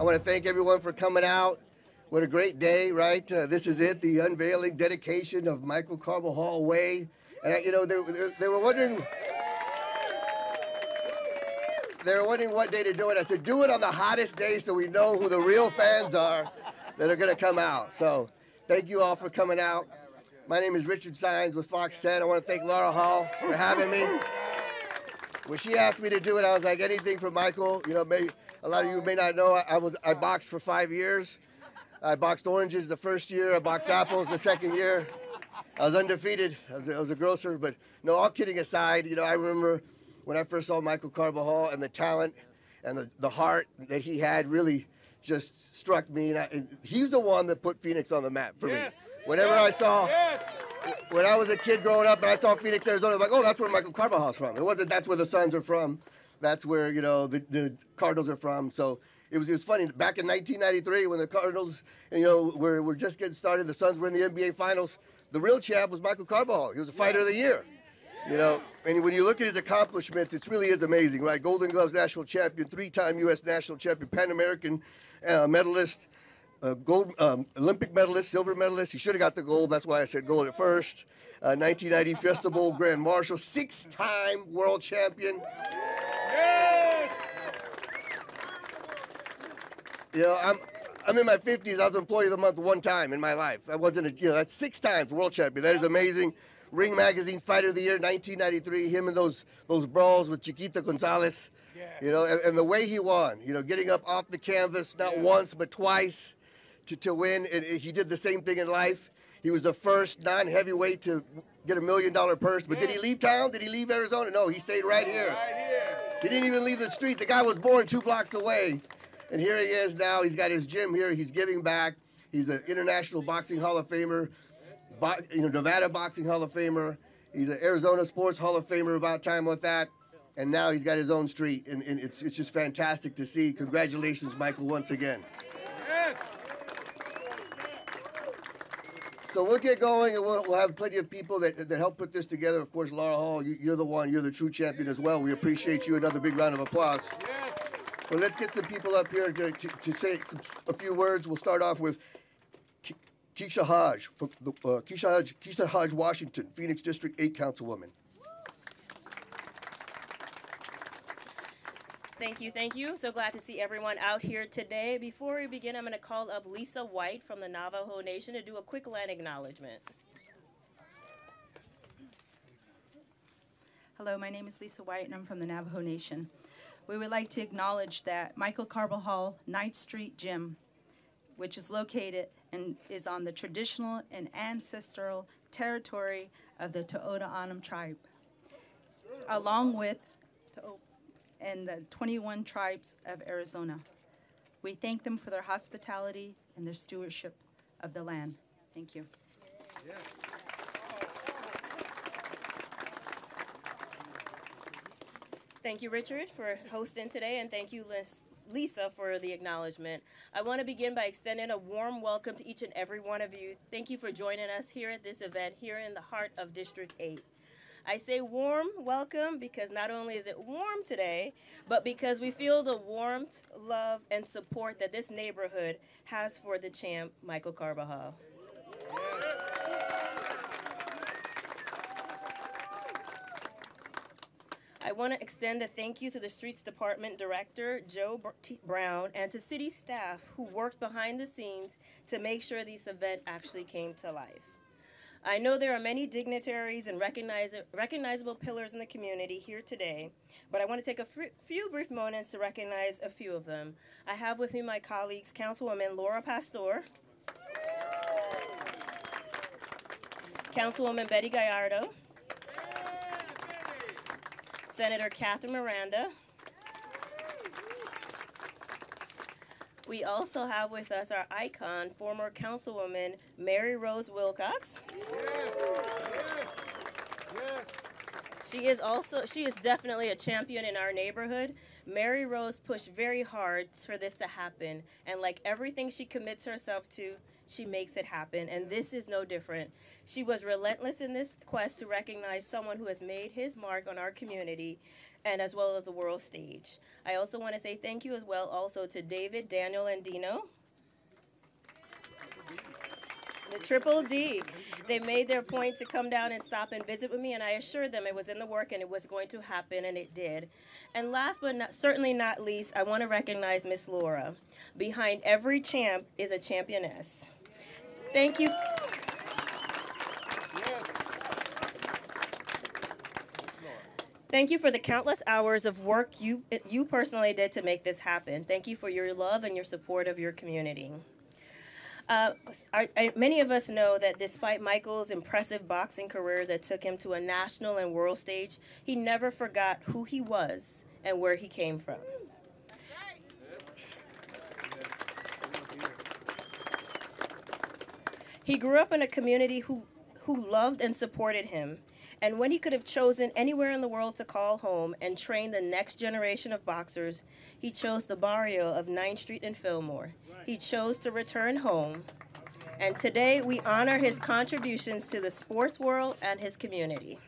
want to thank everyone for coming out. What a great day, right? This is it, the unveiling dedication of Michael Carbajal Way. And, they were wondering... They were wondering what day to do it. I said, do it on the hottest day so we know who the real fans are that are going to come out. So thank you all for coming out. My name is Richard Sines with Fox 10. I want to thank Laura Hall for having me. When she asked me to do it, I was like, anything for Michael. You know, maybe a lot of you may not know, I boxed for 5 years. I boxed oranges the first year. I boxed apples the second year. I was undefeated. I was a grocer. But no, all kidding aside, you know, I remember when I first saw Michael Carbajal and the talent and the heart that he had really just struck me. And he's the one that put Phoenix on the map for me. Whenever I saw, when I was a kid growing up and I saw Phoenix, Arizona, I'm like, oh, that's where Michael Carbajal's from. It wasn't that's where the Suns are from. That's where, you know, the Cardinals are from. So it was funny. Back in 1993 when the Cardinals, you know, were just getting started, the Suns were in the NBA Finals, the real champ was Michael Carbajal. He was the fighter of the year. You know, and when you look at his accomplishments, it really is amazing, right? Golden Gloves national champion, 3-time U.S. national champion, Pan American medalist, gold Olympic medalist, silver medalist. He should have got the gold. That's why I said gold at first. 1990 Fiesta Bowl Grand Marshal, 6-time world champion. Yes! You know, I'm in my 50s. I was Employee of the Month one time in my life. I wasn't, you know, that's 6 times world champion. That is amazing. Ring Magazine Fighter of the Year, 1993. Him and those brawls with Chiquita Gonzalez, you know, and the way he won, you know, getting up off the canvas not once but twice to win. And he did the same thing in life. He was the first non-heavyweight to get $1 million purse. But did he leave town? Did he leave Arizona? No, he stayed right here. He didn't even leave the street. The guy was born 2 blocks away, and here he is now. He's got his gym here. He's giving back. He's an International Boxing Hall of Famer. You know, Nevada Boxing Hall of Famer. He's an Arizona Sports Hall of Famer, about time with that. And now he's got his own street, and it's just fantastic to see. Congratulations, Michael, once again. Yes. So we'll get going, and we'll have plenty of people that help put this together. Of course, Laura Hall, you're the one. You're the true champion as well. We appreciate you. Another big round of applause. Yes. Well, let's get some people up here to say a few words. We'll start off with Keisha Hodge, from Keisha Hodge, Washington, Phoenix District 8 Councilwoman. Thank you. So glad to see everyone out here today. Before we begin, I'm going to call up Lisa White from the Navajo Nation to do a quick land acknowledgement. Hello, my name is Lisa White, and I'm from the Navajo Nation. We would like to acknowledge that Michael Carbajal 9th Street Gym, which is located and is on the traditional and ancestral territory of the Tohono O'odham tribe, along with and the 21 tribes of Arizona. We thank them for their hospitality and their stewardship of the land. Thank you. Yes. Thank you, Richard, for hosting today, and thank you, Lisa, for the acknowledgement. I want to begin by extending a warm welcome to each and every one of you. Thank you for joining us here at this event here in the heart of District 8. I say warm welcome because not only is it warm today, but because we feel the warmth, love, and support that this neighborhood has for the champ, Michael Carbajal. I want to extend a thank you to the Streets Department Director, Joe Brown, and to city staff who worked behind the scenes to make sure this event actually came to life. I know there are many dignitaries and recognizable pillars in the community here today, but I want to take a few brief moments to recognize a few of them. I have with me my colleagues, Councilwoman Laura Pastor, Councilwoman Betty Gallardo, Senator Catherine Miranda. We also have with us our icon, former Councilwoman Mary Rose Wilcox. Yes, yes, yes. She is definitely a champion in our neighborhood. Mary Rose pushed very hard for this to happen, and like everything she commits herself to, she makes it happen, and this is no different. She was relentless in this quest to recognize someone who has made his mark on our community and as well as the world stage. I also want to say thank you as well also to David, Daniel, and Dino. The Triple D. They made their point to come down and stop and visit with me, and I assured them it was in the work and it was going to happen, and it did. And last but certainly not least, I want to recognize Miss Laura. Behind every champ is a championess. Thank you. Thank you for the countless hours of work you personally did to make this happen. Thank you for your love and your support of your community. Many of us know that despite Michael's impressive boxing career that took him to a national and world stage, he never forgot who he was and where he came from. He grew up in a community who loved and supported him. And when he could have chosen anywhere in the world to call home and train the next generation of boxers, he chose the barrio of 9th Street in Fillmore. He chose to return home. And today we honor his contributions to the sports world and his community.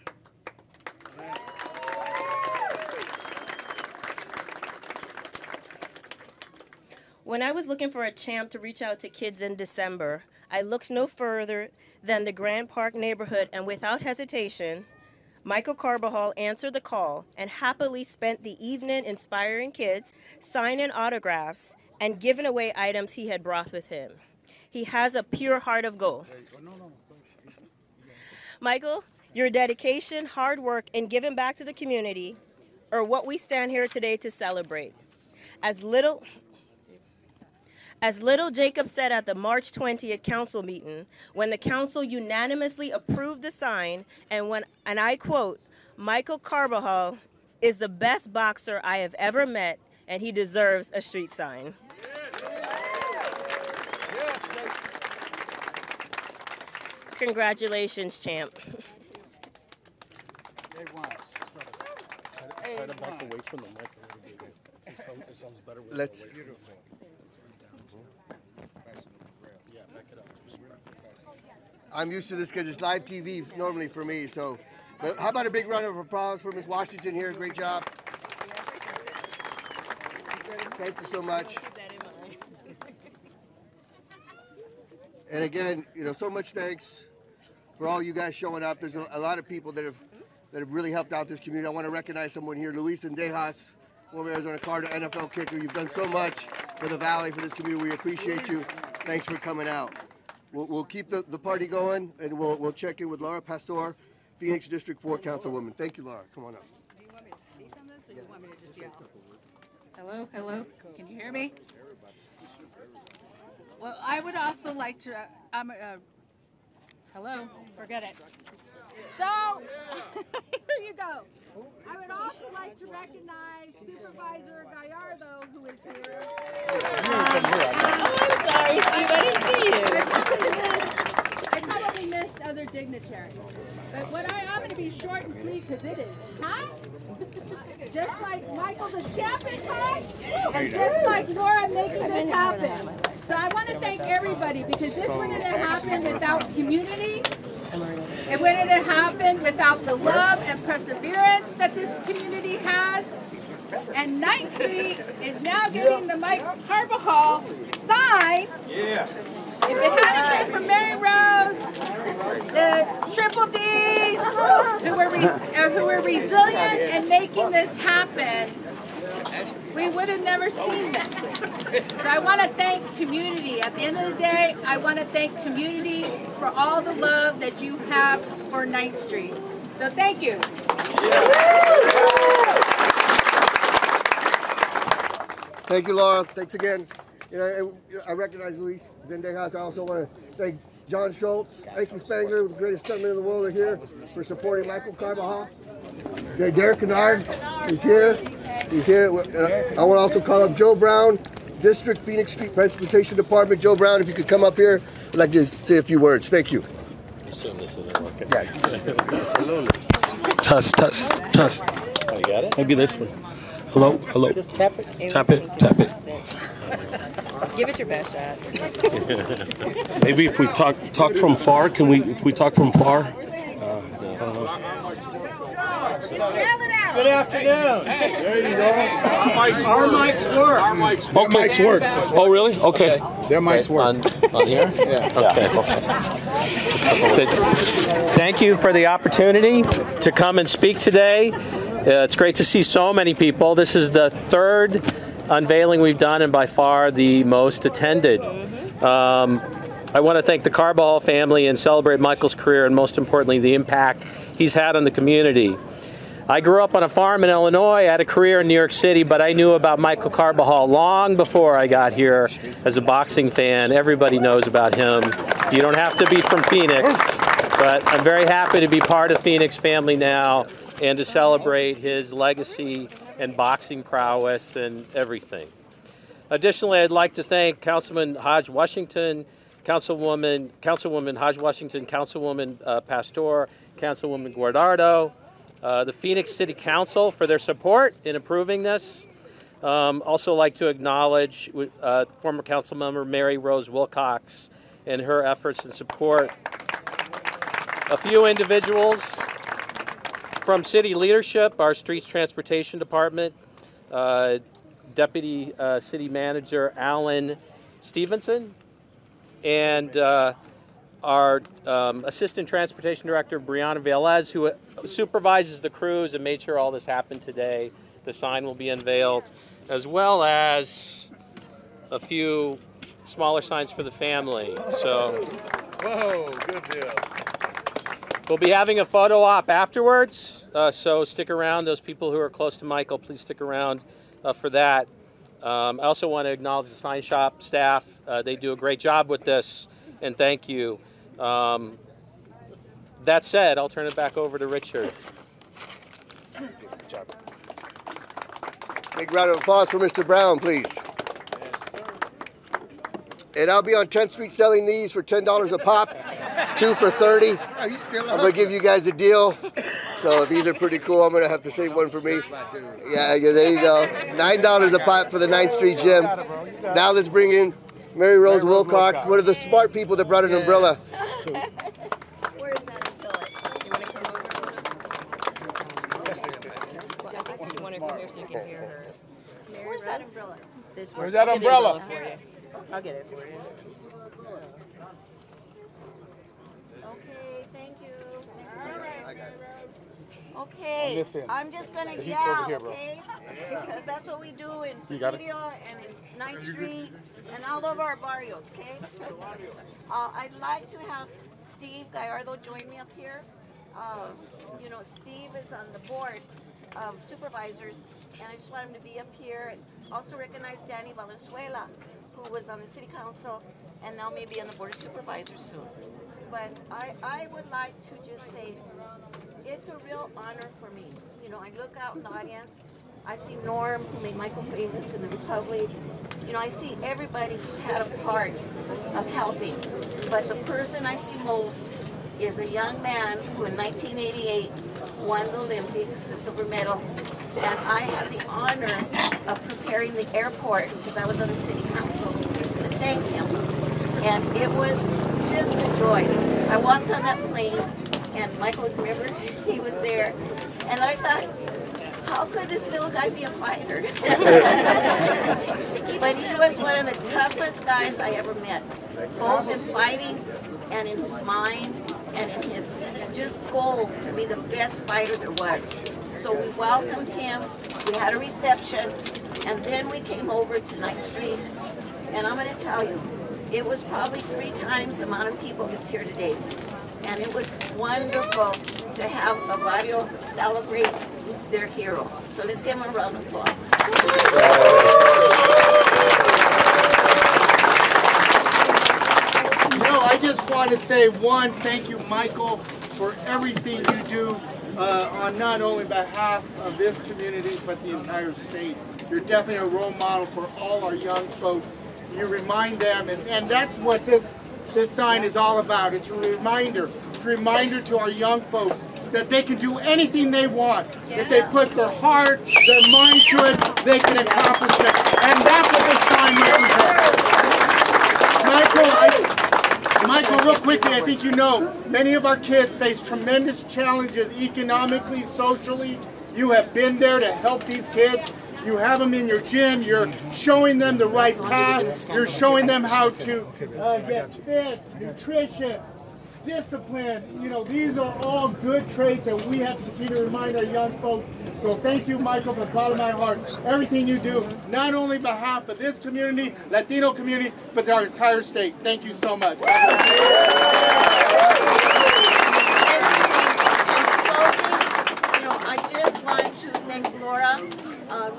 When I was looking for a champ to reach out to kids in December, I looked no further than the Grand Park neighborhood, and without hesitation, Michael Carbajal answered the call and happily spent the evening inspiring kids, signing autographs, and giving away items he had brought with him. He has a pure heart of gold. Michael, your dedication, hard work, and giving back to the community are what we stand here today to celebrate. As little Jacob said at the March 20th council meeting, when the council unanimously approved the sign, and I quote, "Michael Carbajal is the best boxer I have ever met, and he deserves a street sign." Congratulations, champ. Try to back away from the mic a little bit. It sounds better with Let's. I'm used to this because it's live TV normally for me. So, but how about a big round of applause for Miss Washington here? Great job. Thank you so much. And again, you know, so much thanks for all you guys showing up. There's a lot of people that have really helped out this community. I want to recognize someone here, Luis Dejas, former Arizona Cardinal NFL kicker. You've done so much for the Valley, for this community. We appreciate you. Thanks for coming out. We'll keep the party going, and we'll check in with Laura Pastor, Phoenix District 4 Councilwoman. Thank you, Laura. Come on up. Do you want me to speak on this, or do you want me to just yell? Hello, hello. Can you hear me? Well, I would also like to. Hello. Forget it. So here you go. I would also like to recognize Supervisor Gallardo, who is here. I'm sorry, Steve. I didn't see you. I probably missed other dignitaries. But I'm going to be short and sweet because it is hot. Just like Michael the champion hot. And just like Laura making this happen. So I want to thank everybody because this wouldn't have happened without community. It wouldn't have happened without the love and perseverance that this community has. And 9th Street is now getting the Michael Carbajal sign. Yeah. If it hadn't been for Mary Rose, the Triple Ds, who were resilient in making this happen, we would have never seen this. So I want to thank community. At the end of the day, I want to thank community for all the love that you have for 9th Street. So thank you. Thank you, Laura. Thanks again. You know, I recognize Luis Dejas. I also want to thank John Schultz, Ike Spangler, the greatest stuntman in the world, are here for supporting Michael Carbajal. Okay, Derek Kennard is here. He's here. I want to also call up Joe Brown, District Phoenix Street Transportation Department. Joe Brown, if you could come up here, I'd like to say a few words. Thank you. I assume this isn't working. Yeah. Test. Oh, you got it? Maybe this one. Hello, hello. Just tap it. Tap it, tap it. Give it your best shot. Maybe if we talk from far, can we? If we talk from far. Good afternoon. There you go. Our mics work. Our mics Oh, mics work. Oh, really? Okay. Their mics work. On here? Okay. Thank you for the opportunity to come and speak today. It's great to see so many people. This is the third unveiling we've done and by far the most attended. I want to thank the Carbajal family and celebrate Michael's career and most importantly the impact he's had on the community. I grew up on a farm in Illinois, I had a career in New York City, but I knew about Michael Carbajal long before I got here as a boxing fan. Everybody knows about him. You don't have to be from Phoenix, but I'm very happy to be part of Phoenix family now and to celebrate his legacy and boxing prowess and everything. Additionally, I'd like to thank Councilman Hodge Washington, Councilwoman Hodge Washington, Councilwoman Pastor, Councilwoman Guardado, the Phoenix City Council for their support in approving this. Also like to acknowledge former council member Mary Rose Wilcox and her efforts and support. A few individuals from city leadership, our Streets Transportation Department, Deputy City Manager Alan Stevenson, and our Assistant Transportation Director Brianna Velez, who supervises the crews and made sure all this happened today. The sign will be unveiled, as well as a few smaller signs for the family. So, Whoa, good deal. we'll be having a photo op afterwards, so stick around. Those people who are close to Michael, please stick around for that. I also want to acknowledge the sign shop staff. They do a great job with this, and thank you. That said, I'll turn it back over to Richard. Big round of applause for Mr. Brown, please. And I'll be on 10th Street selling these for $10 a pop, 2 for $30. I'm gonna give you guys a deal. So these are pretty cool. I'm gonna have to save one for me. Yeah, there you go. $9 a pop for the 9th Street Gym. Now let's bring in Mary Rose Wilcox, one of the smart people that brought an umbrella. Where is that umbrella? You want to come over? Well, I think you want to come here so you can hear her. Where's that umbrella? This one. Where's that umbrella? For you. I'll get it for you. Okay, thank you. Okay, Listen, I'm just gonna the heat's yell, over here, bro. okay? Because that's what we do in You got it? Studio and in 9th Street and all over our barrios, okay? I'd like to have Steve Gallardo join me up here. You know, Steve is on the board of supervisors, and I just want him to be up here. And also recognize Danny Valenzuela, who was on the city council and now maybe on the board of supervisors soon. But I would like to just say, it's a real honor for me. You know, I look out in the audience, I see Norm, who made Michael famous in the Republic. You know, I see everybody who had a part of helping. But the person I see most is a young man who in 1988 won the Olympics, the silver medal. And I had the honor of preparing the airport, because I was on the city council, to thank him. And it was just a joy. I walked on that plane, and Michael, remember, he was there. And I thought, how could this little guy be a fighter? But he was one of the toughest guys I ever met, both in fighting and in his mind and in his just goal to be the best fighter there was. So we welcomed him, we had a reception, and then we came over to 9th Street. And I'm going to tell you, it was probably 3 times the amount of people that's here today. And it was wonderful to have a barrio celebrate their hero. So let's give him a round of applause. No, I just want to say one, thank you, Michael, for everything you do on not only behalf of this community, but the entire state. You're definitely a role model for all our young folks. You remind them, and that's what this sign is all about. It's a reminder. It's a reminder to our young folks that they can do anything they want. If they put their heart, their mind to it, they can accomplish it. And that's what this sign represents. Michael, real quickly, I think you know, many of our kids face tremendous challenges economically, socially. You have been there to help these kids. You have them in your gym. You're showing them the right path. You're showing them how to get fit, nutrition, discipline. You know, these are all good traits that we have to continue to remind our young folks. So thank you, Michael, from the bottom of my heart. Everything you do, not only on behalf of this community, Latino community, but our entire state. Thank you so much. I just want to thank Laura.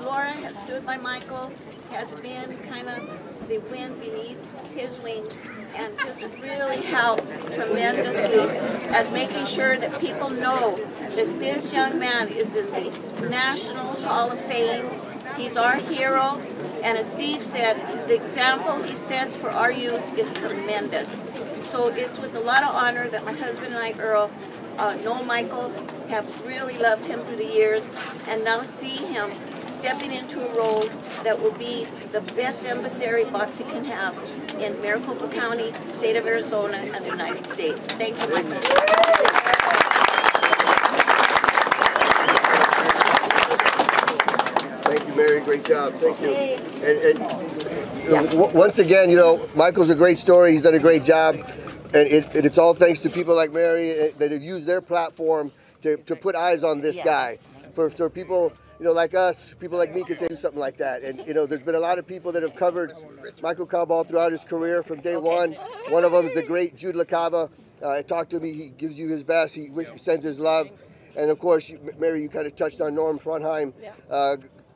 Laura has stood by Michael, has been kind of the wind beneath his wings, and just really helped tremendously at making sure that people know that this young man is in the National Hall of Fame. He's our hero, and as Steve said, the example he sets for our youth is tremendous. So it's with a lot of honor that my husband and I, Earl, know Michael, have really loved him through the years, and now see him stepping into a role that will be the best emissary boxing can have in Maricopa County, state of Arizona, and the United States. Thank you, Michael. Thank you, Mary. Great job. Thank you. And once again, you know, Michael's a great story. He's done a great job. And it's all thanks to people like Mary that have used their platform to put eyes on this guy. For people, you know, like us, people like me can say something like that. And, you know, there's been a lot of people that have covered Michael Carbajal throughout his career from day one. One of them is the great Jude LaCava. I talked to him. He gives you his best. He sends his love. And, of course, Mary, you kind of touched on Norm Frondheim.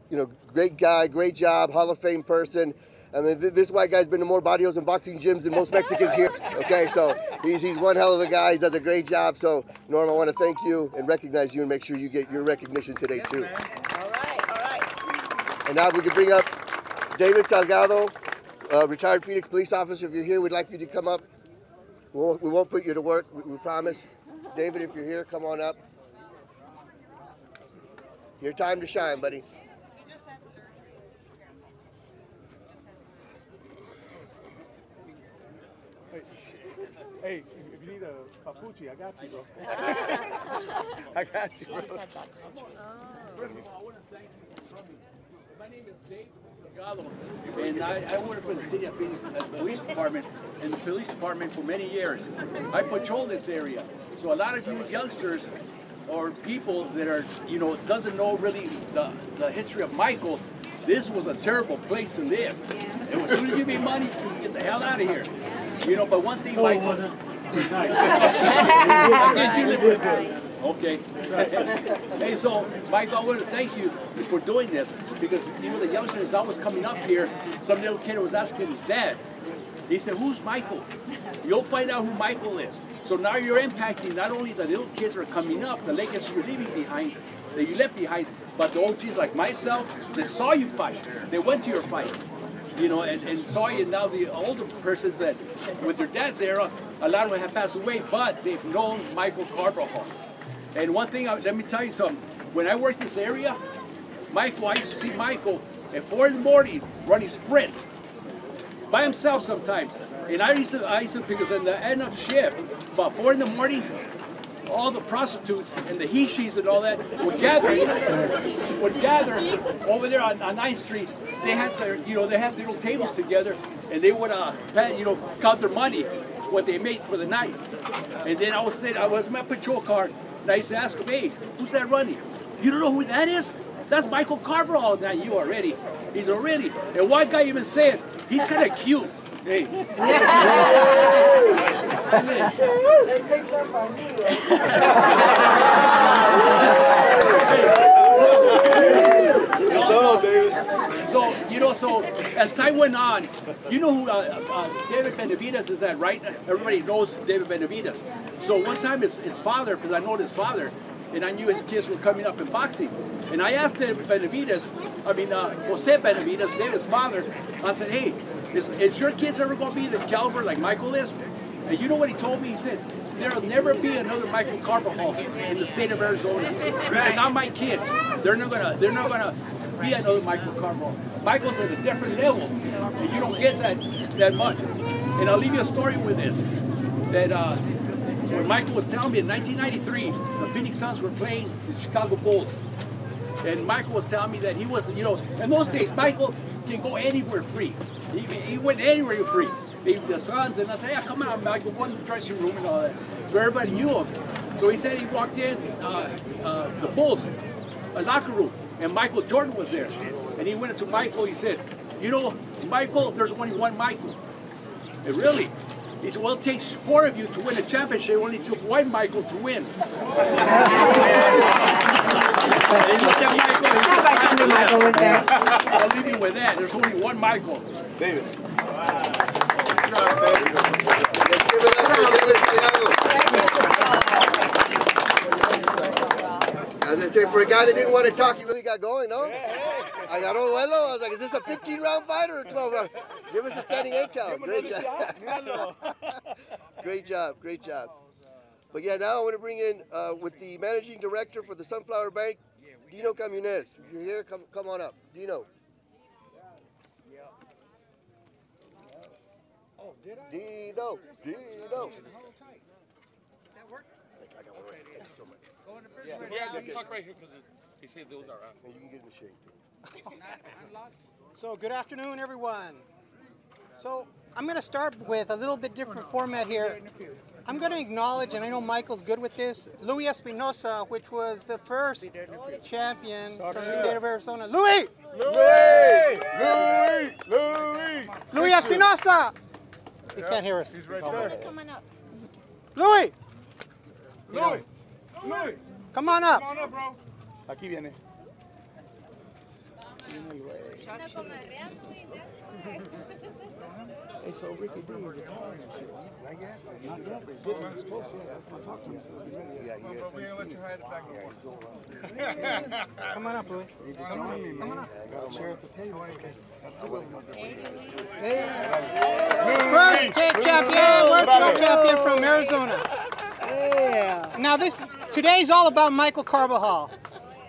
You know, great guy, great job, Hall of Fame person. I mean, this white guy's been to more barrios and boxing gyms than most Mexicans here. Okay, so he's one hell of a guy. He does a great job. So, Norm, I want to thank you and recognize you and make sure you get your recognition today, too. All right, all right. And now we can bring up David Salgado, retired Phoenix police officer. If you're here, we'd like you to come up. We won't put you to work, we promise. David, if you're here, come on up. Your time to shine, buddy. Hey, if you need a papuchi, I got you, bro. I got you, bro. First of all, I want to thank you for coming. My name is Dave Salgado, and I work for the City of Phoenix Police Department and the Police Department for many years. I patrol this area, so a lot of you youngsters or people that are, you know, doesn't know really the history of Michael, this was a terrible place to live. And as soon as you made money, you get the hell out of here. You know, but one thing, Michael. Okay. Hey, so, Michael, I want to thank you for doing this because, you know, the youngsters always coming up here. Some little kid was asking his dad. He said, "Who's Michael?" You'll find out who Michael is. So now you're impacting not only the little kids that are coming up, the legacy you're leaving behind, that you left behind, but the OGs like myself that saw you fight. They went to your fights. You know, and saw you now, the older persons that, with their dad's era, a lot of them have passed away, but they've known Michael Carbajal. And one thing, let me tell you something. When I worked this area, Michael, I used to see Michael at 4 in the morning running sprints by himself sometimes. And I used to because in the end of shift, about 4 in the morning, all the prostitutes and the he-she's and all that would gather over there on 9th Street. They had their, you know, they had their little tables together, and they would, you know, count their money, what they made for the night. And then I was in my patrol car, and I used to ask them, "Hey, who's that running? You don't know who that is? That's Michael Carbajal." Now you already, he's already. And one guy even said, "He's kind of cute." Hey. So, you know, so as time went on, you know who David Benavides is at, right? Everybody knows David Benavides. So one time his father, because I know his father, and I knew his kids were coming up in boxing. And I asked David Benavides, Jose Benavides, David's father, I said, "Hey, is your kids ever going to be the caliber like Michael is?" And you know what he told me? He said, there'll never be another Michael Carbajal in the state of Arizona. These are not my kids. They're not gonna be another Michael Carbajal. Michael's at a different level, and you don't get that much. And I'll leave you a story with this. That when Michael was telling me in 1993, the Phoenix Suns were playing the Chicago Bulls. And Michael was telling me that he was, you know, in those days, Michael can go anywhere free. He went anywhere free. The Suns, and I said, yeah, come on, Michael, go in the dressing room and all that. So everybody knew him. So he said he walked in the Bulls locker room, and Michael Jordan was there. And he went up to Michael, he said, you know, Michael, there's only one Michael. And really? He said, well, it takes 4 of you to win a championship. It only took 1 Michael to win. And he looked at Michael and he just Michael was there. I'll leave you with that. There's only 1 Michael. David. As I say, for a guy that didn't want to talk, he really got going, no? I got on well. I was like, is this a 15-round fight or a 12-round? Give us a standing 8 count. Great job. Great job. Great job. But yeah, now I want to bring in with the managing director for the Sunflower Bank, Dino Camunez. If you're here, come on up. Dino. Oh, did I? Dino. Dino. Does that work? I got one right. Thank you so much. Yeah, you can talk right here because they say those are and you can get in the shade too. So good afternoon, everyone. So I'm going to start with a little bit different format here. I'm going to acknowledge, and I know Michael's good with this, Louis Espinosa, which was the first champion from the state of Arizona. Louis! Louis! Louis! Louis! Louis Espinosa! He can't hear us. He's right there. Come on up. Louis! Louis! Louis! Come on up. Come on up, bro. Aquí viene. Hey, so Ricky D is retiring and shit. Not yet. Not yet. He's getting close. Yeah, that's what I talked to him. So he'll be ready. Yeah, We're going to let you hide it back in the Come on up, Louis. Come on, me, man. Got a chair at the table. Okay. Got 2 of them. First state champion, World champion from Arizona. Yeah. Now today's all about Michael Carbajal.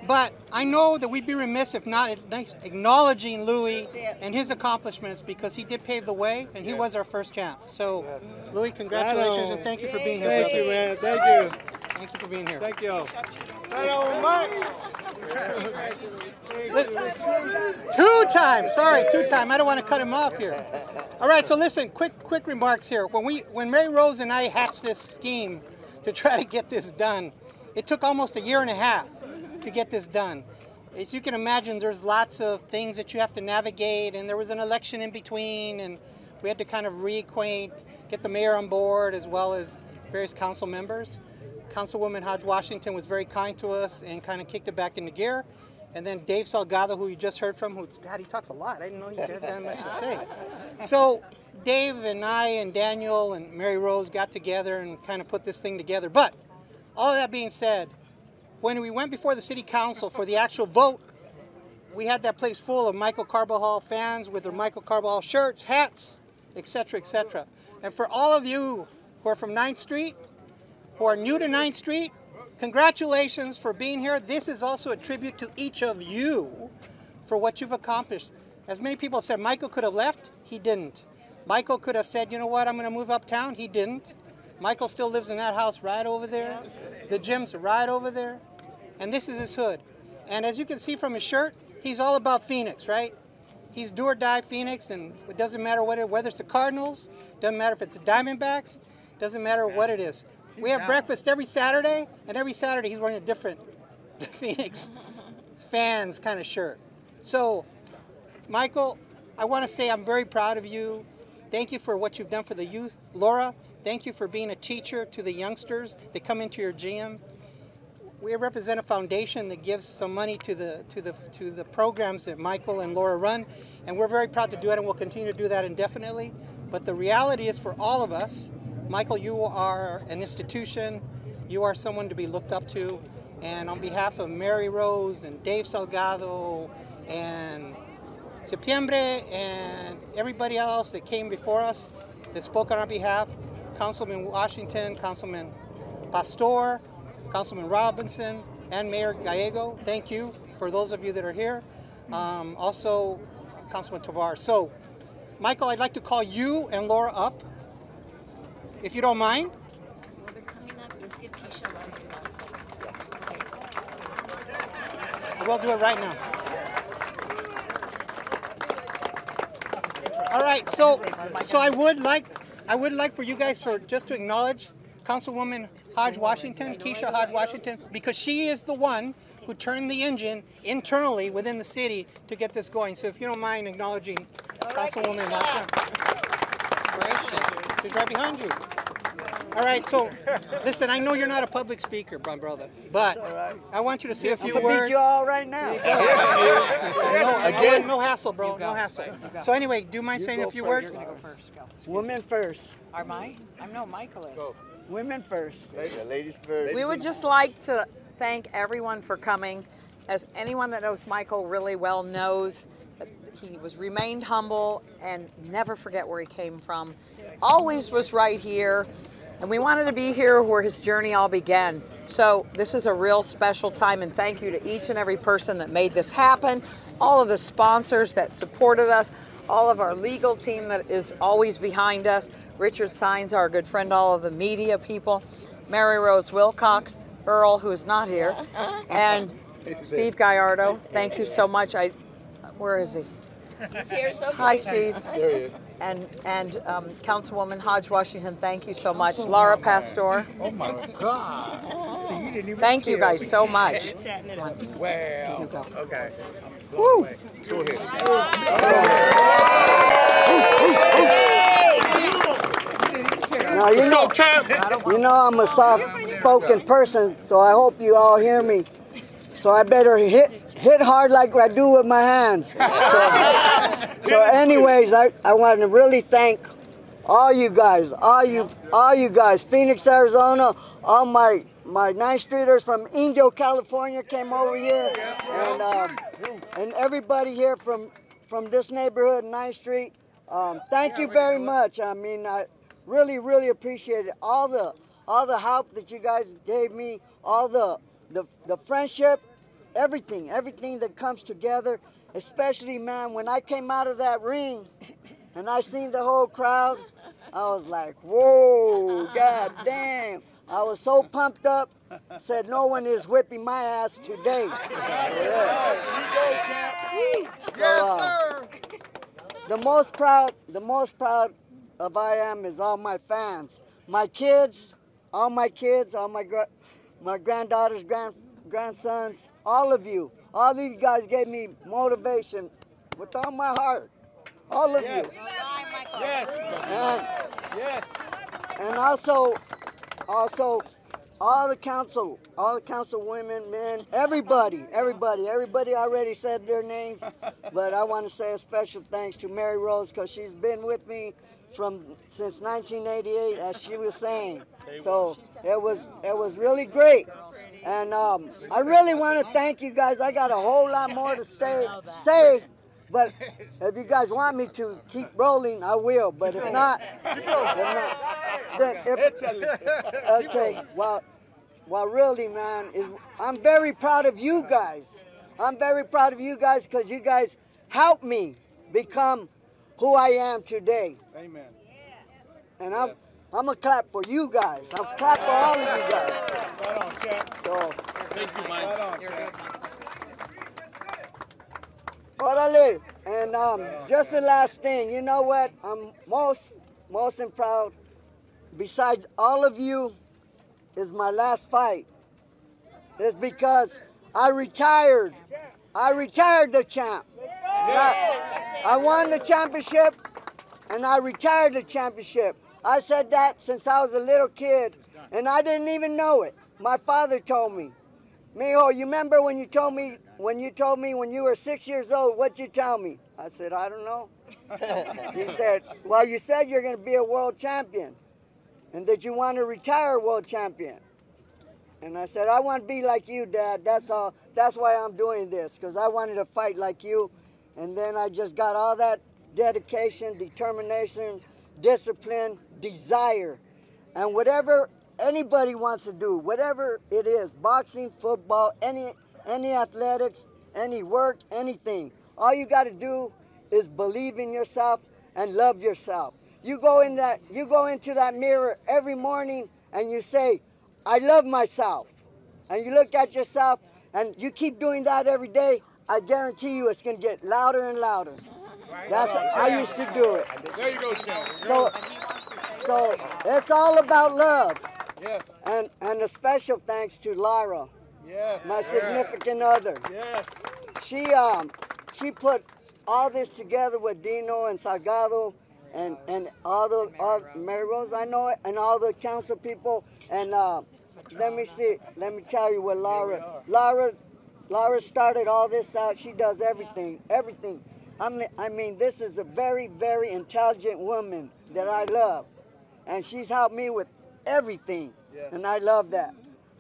But I know that we'd be remiss if not at least acknowledging Louis and his accomplishments because he did pave the way and he was our first champ. So, Louis, congratulations and thank you for being here. Thank you, man. Thank you. Thank you for being here. Thank you. Two-time. I don't want to cut him off here. All right, so listen, quick remarks here. When Mary Rose and I hatched this scheme to try to get this done, it took almost a year and a half to get this done. As you can imagine, there's lots of things that you have to navigate, and there was an election in between, and we had to kind of reacquaint, get the mayor on board, as well as various council members. Councilwoman Hodge Washington was very kind to us and kind of kicked it back into gear. And then Dave Salgado, who you just heard from, God, he talks a lot. I didn't know he had that much to say. So Dave and I and Daniel and Mary Rose got together and kind of put this thing together. But all of that being said, when we went before the city council for the actual vote, we had that place full of Michael Carbajal fans with their Michael Carbajal shirts, hats, etc., etc. And for all of you who are from 9th Street, who are new to 9th Street, congratulations for being here. This is also a tribute to each of you for what you've accomplished. As many people said, Michael could have left. He didn't. Michael could have said, you know what, I'm going to move uptown. He didn't. Michael still lives in that house right over there. The gym's right over there. And this is his hood. And as you can see from his shirt, he's all about Phoenix, right? He's do or die Phoenix, and it doesn't matter whether it's the Cardinals, doesn't matter if it's the Diamondbacks, doesn't matter what it is. We have breakfast every Saturday, and every Saturday he's wearing a different Phoenix fans kind of shirt. So, Michael, I want to say I'm very proud of you. Thank you for what you've done for the youth. Laura, thank you for being a teacher to the youngsters that come into your gym. We represent a foundation that gives some money to the programs that Michael and Laura run, and we're very proud to do it, and we'll continue to do that indefinitely. But the reality is, for all of us, Michael, you are an institution. You are someone to be looked up to. And on behalf of Mary Rose and Dave Salgado and Septiembre and everybody else that came before us that spoke on our behalf, Councilman Washington, Councilman Pastor, Councilman Robinson, and Mayor Gallego. Thank you for those of you that are here. Also, Councilman Tovar. So, Michael, I'd like to call you and Laura up, if you don't mind. Well, they're coming up. Let's get Keisha on the We'll do it right now. All right, so I would like for you guys just to acknowledge Councilwoman Hodge Washington, Keisha Hodge Washington, because she is the one who turned the engine internally within the city to get this going. So if you don't mind acknowledging Councilwoman Washington. She's right behind you. All right, so listen, I know you're not a public speaker, my brother, but I want you to say a few words. Beat you all right now. No hassle, bro. No hassle. So anyway, do you mind saying a few words? Women first. Am I? No, Michael is. Women first. Ladies first. We would just like to thank everyone for coming. As anyone that knows Michael really well knows, that he remained humble and never forget where he came from. Always was right here. And we wanted to be here where his journey all began. So this is a real special time, and thank you to each and every person that made this happen, all of the sponsors that supported us, all of our legal team that is always behind us, Richard Sines, our good friend, all of the media people, Mary Rose Wilcox, Earl, who is not here, and Steve Gallardo. Thank you so much. Where is he? He's here somewhere. Hi, Steve. There he is. And Councilwoman Hodge Washington, thank you so much. Laura Pastor. Oh my God. See, you didn't even Thank you guys so much. Well, okay. Woo. Go ahead. Now, you know I'm a soft-spoken person, so I hope you all hear me. So I better hit hard like I do with my hands. So anyways, I want to really thank all you guys, Phoenix, Arizona, all my 9th Streeters from Indio, California came over here, and everybody here from this neighborhood, 9th Street. Thank you very much. I mean, I really appreciate it. All the help that you guys gave me, all the friendship, everything that comes together, especially, man, when I came out of that ring and I seen the whole crowd, I was like, whoa, god damn. I was so pumped up, said no one is whipping my ass today. Yes, sir. The most proud of I am is all my fans. My kids, all my granddaughters, grandsons, all of you guys gave me motivation with all my heart. All of you. Yes. And also all the council women, men, everybody already said their names, but I want to say a special thanks to Mary Rose, because she's been with me since 1988, as she was saying. So it was really great. And I really want to thank you guys. I got a whole lot more to say, but if you guys want me to keep rolling, I will. But if not, okay. Well, really, man, I'm very proud of you guys. I'm very proud of you guys, because you guys helped me become who I am today. Amen. And I'm gonna clap for you guys. I'm clap for all of you guys. Right on, champ. So, thank you, Mike. Right on, champ. Orale. And just the last thing, you know what? I'm most proud, besides all of you, is my last fight. It's because I retired. I retired the champ. I won the championship, and I retired the championship. I said that since I was a little kid, and I didn't even know it. My father told me, Mijo, you remember when you told me when you were 6 years old, what'd you tell me? I said, I don't know. He said, well, you said you're going to be a world champion, and that you want to retire world champion. And I said, I want to be like you, Dad. That's all. That's why I'm doing this, because I wanted to fight like you. And then I just got all that dedication, determination, discipline, desire. And whatever anybody wants to do, whatever it is, boxing, football, any athletics, any work, anything, all you got to do is believe in yourself and love yourself. You go into that mirror every morning and you say, I love myself. And you look at yourself and you keep doing that every day, I guarantee you it's going to get louder and louder. That's I used to do it. There you go, champ. So it's all about love. Yes. And a special thanks to Lyra. Yes. My significant other. Yes. She put all this together with Dino and Salgado and all Mary Rose, I know it, and all the council people. And let me tell you what Lyra started all this out. She does everything. I mean, this is a very, very intelligent woman that I love. And she's helped me with everything. Yes. And I love that.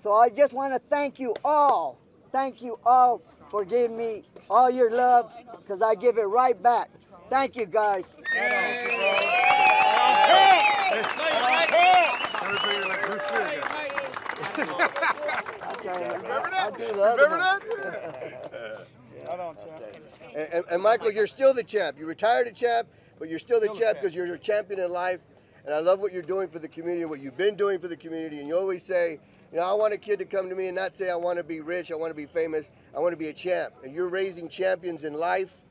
So I just want to thank you all. Thank you all for giving me all your love, because I give it right back. Thank you, guys. And Michael, you're still the champ. You retired a champ, but you're still the champ because you're a champion in life. And I love what you're doing for the community, what you've been doing for the community. And you always say, you know, I want a kid to come to me and not say I want to be rich, I want to be famous, I want to be a champ. And you're raising champions in life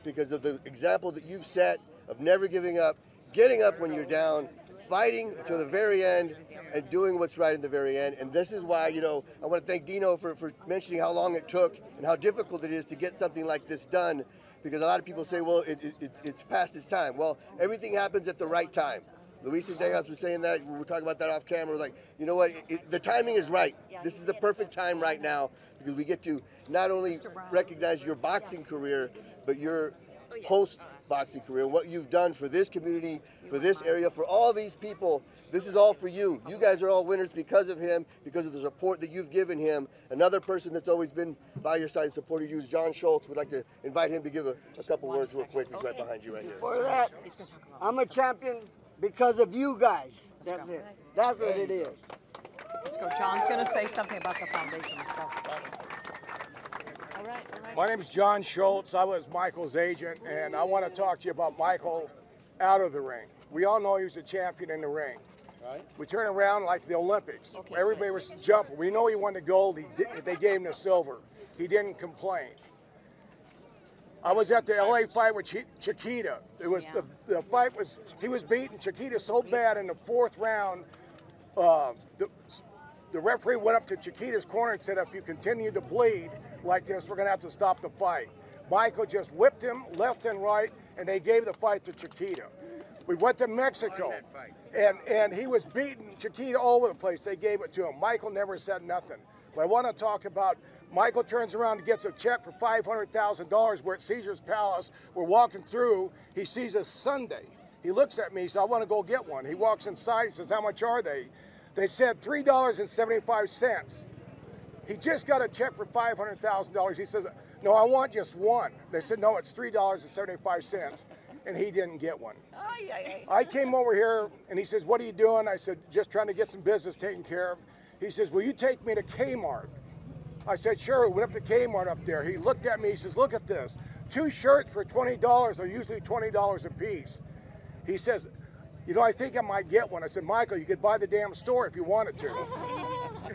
because of the example that you've set of never giving up, getting up when you're down, fighting to the very end, and doing what's right in the very end. And this is why, you know, I want to thank Dino for mentioning how long it took and how difficult it is to get something like this done, because a lot of people say, well, it's past its time. Well, everything happens at the right time. Luis and Dejas was saying that. We were talking about that off camera. Like, you know what? The timing is right. This is the perfect time right now, because we get to not only recognize your boxing career, but your post-boxing career, what you've done for this community, for this area, for all these people. This is all for you. You guys are all winners because of him, because of the support that you've given him. Another person that's always been by your side and supported you is John Schultz. We'd like to invite him to give a couple words real quick. He's right behind you right here. For that, I'm a champion because of you guys. That's it. That's what it is. Let's go. John's going to say something about the foundation stuff. All right. My name is John Schultz. I was Michael's agent, and I want to talk to you about Michael out of the ring. We all know he was a champion in the ring. Right. We turn around like the Olympics. Okay, everybody was jumping. We know he won the gold. They gave him the silver. He didn't complain. I was at the LA fight with Chiquita. It was the fight was, he was beating Chiquita so bad in the fourth round, the referee went up to Chiquita's corner and said, if you continue to bleed like this, we're going to have to stop the fight. Michael just whipped him left and right, and they gave the fight to Chiquita. We went to Mexico, and he was beating Chiquita all over the place. They gave it to him. Michael never said nothing. But I want to talk about, Michael turns around and gets a check for $500,000. We're at Caesar's Palace. We're walking through. He sees a sundae. He looks at me. He says, I want to go get one. He walks inside. He says, how much are they? They said $3.75. He just got a check for $500,000. He says, no, I want just one. They said, no, it's $3.75. And he didn't get one. I came over here, and he says, what are you doing? I said, just trying to get some business taken care of. He says, will you take me to Kmart? I said, sure. We went up to Kmart up there. He looked at me. He says, look at this. 2 shirts for $20 are usually $20 a piece. He says, you know, I think I might get one. I said, Michael, you could buy the damn store if you wanted to.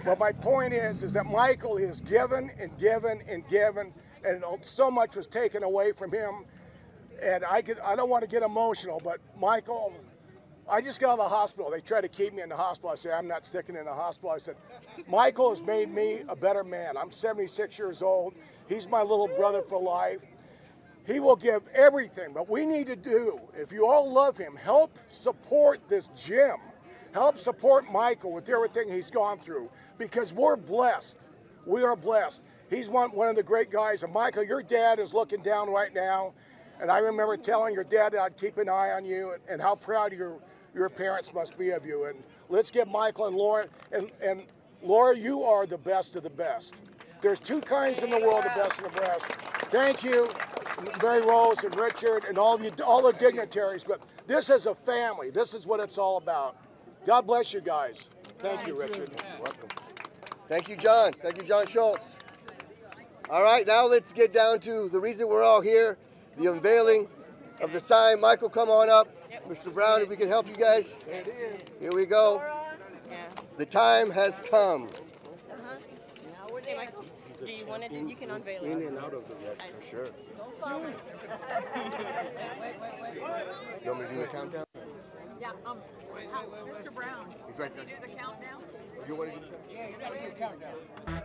But my point is that Michael is given and given and given, and so much was taken away from him. And I don't want to get emotional, but Michael, I just got out of the hospital. They tried to keep me in the hospital. I said, I'm not sticking in the hospital. I said, Michael has made me a better man. I'm 76 years old. He's my little brother for life. He will give everything, but we need to do, if you all love him, help support this gym. Help support Michael with everything he's gone through, because we're blessed. We are blessed. He's one of the great guys. And Michael, your dad is looking down right now. And I remember telling your dad that I'd keep an eye on you, and how proud your parents must be of you. And let's give Michael and Laura, and Laura, you are the best of the best. There's two kinds in the world, the best and the best. Thank you, Mary Rose and Richard and all of you, all the dignitaries. But this is a family. This is what it's all about. God bless you guys. Thank you, Richard. Welcome. Thank you, John. Thank you, John Schultz. All right, now let's get down to the reason we're all here, the unveiling of the sign. Michael, come on up. Mr. Brown, if we can help you guys. Here we go. The time has come. Hey, Michael, do you want to do? You can unveil it. In and out of the red, for sure. Don't fall. You want me to do the countdown? Yeah, Mr. Brown, He's right there. do the countdown? You want to do the countdown? Yeah, you got to do the countdown.